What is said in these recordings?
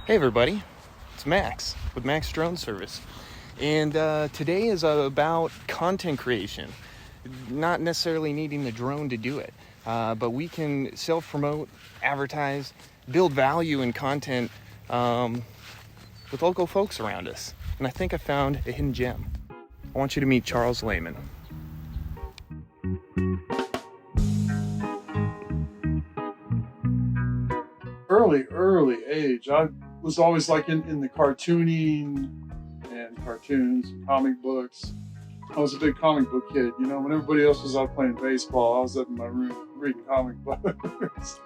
Hey everybody, it's Max with Max Drone Service, and today is about content creation. Not necessarily needing the drone to do it, but we can self-promote, advertise, build value in content with local folks around us. And I think I found a hidden gem. I want you to meet Charles Lehman. Early age, I was always like in the cartooning and cartoons, comic books. I was a big comic book kid. You know, when everybody else was out playing baseball, I was up in my room reading comic books.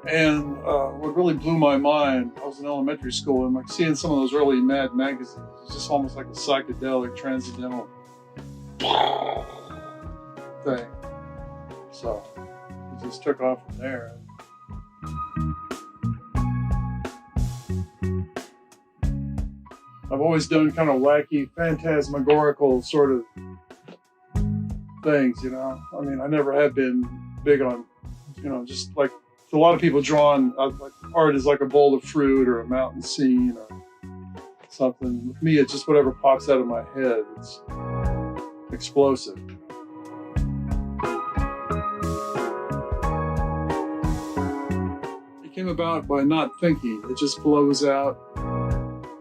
And what really blew my mind, I was in elementary school, and like seeing some of those early Mad magazines, it's just almost like a psychedelic, transcendental thing. So it just took off from there. I've always done kind of wacky, phantasmagorical sort of things, you know. I mean, I never have been big on, you know, just like a lot of people drawn like art is like a bowl of fruit or a mountain scene or something. With me, it's just whatever pops out of my head. It's explosive. It came about by not thinking. It just blows out.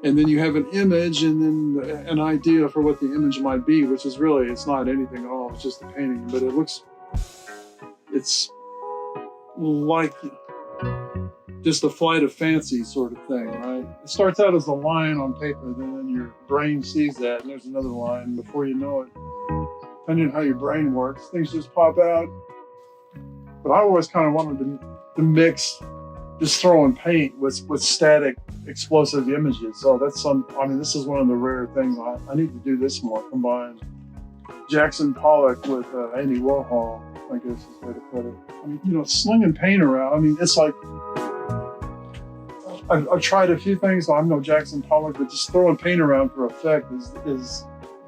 And then you have an image and then an idea for what the image might be, which is really, it's not anything at all. It's just a painting, but it's like just a flight of fancy sort of thing, right? It starts out as a line on paper, then your brain sees that and there's another line. Before you know it, depending on how your brain works, things just pop out. But I always kind of wanted to mix just throwing paint with static, explosive images. So that's this is one of the rare things. I need to do this more, combine Jackson Pollock with Andy Warhol, I guess is the way to put it. I mean, you know, slinging paint around. I mean, it's like, I've tried a few things. I'm no Jackson Pollock, but just throwing paint around for effect is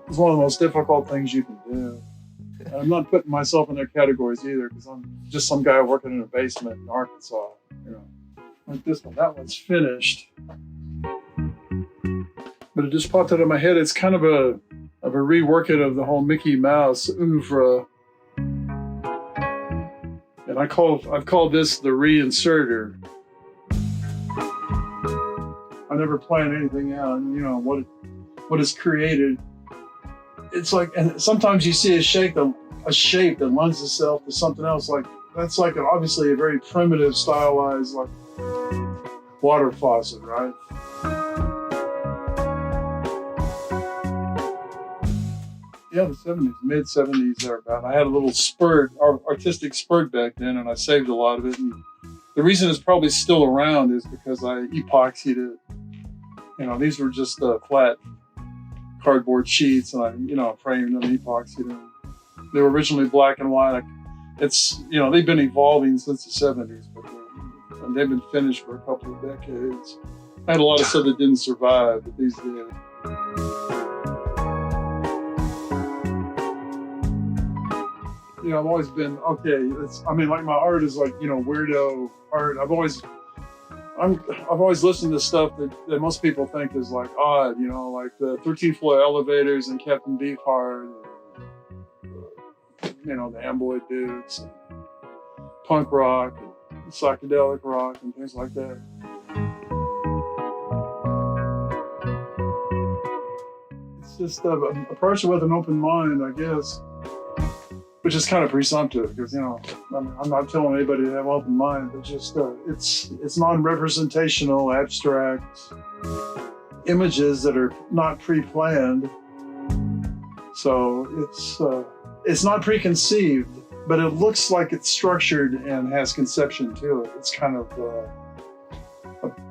one of the most difficult things you can do. And I'm not putting myself in their categories either, because I'm just some guy working in a basement in Arkansas, you know. Like this one, that one's finished. But it just popped out of my head. It's kind of a reworking of the whole Mickey Mouse oeuvre. And I've called this the reinserter. I never plan anything out, and you know, what is created. It's like, and sometimes you see a shape that lends itself to something else. Like that's like obviously a very primitive, stylized, like water faucet, right? Yeah, the 70s, mid 70s, thereabout. I had a little artistic spurt back then, and I saved a lot of it. And the reason it's probably still around is because I epoxied it. You know, these were just flat cardboard sheets, and I, you know, framed them, epoxied them. They were originally black and white. It's, you know, they've been evolving since the 70s, but they've been finished for a couple of decades. I had a lot of stuff that didn't survive, but these did. You know, I've always been, like my art is like, you know, weirdo art. I've always listened to stuff that most people think is like odd, you know, like the 13th floor elevators and Captain Beefheart, you know, the Amboy Dukes, and punk rock, and psychedelic rock, and things like that. It's just approach it with an open mind, I guess, which is kind of presumptive because, you know, I'm not telling anybody to have an open mind, but just it's non-representational, abstract images that are not pre-planned. So it's not preconceived, but it looks like it's structured and has conception to it. It's kind of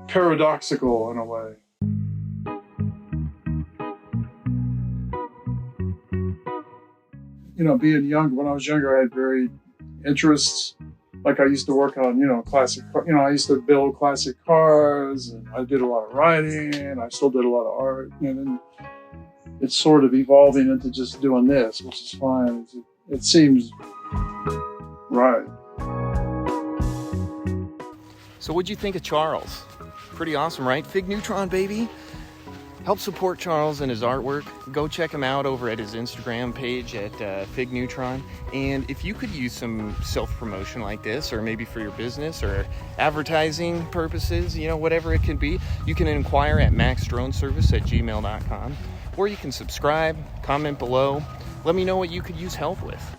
paradoxical in a way. You know, being young, when I was younger, I had varied interests. Like I used to work on, you know, I used to build classic cars, and I did a lot of writing, and I still did a lot of art. And then it's sort of evolving into just doing this, which is fine. It seems right. So what'd you think of Charles? Pretty awesome, right? Fig Neutron, baby. Help support Charles and his artwork. Go check him out over at his Instagram page at Fig Neutron. And if you could use some self-promotion like this, or maybe for your business or advertising purposes, you know, whatever it can be, you can inquire at maxdroneservice@gmail.com, or you can subscribe, comment below. Let me know what you could use help with.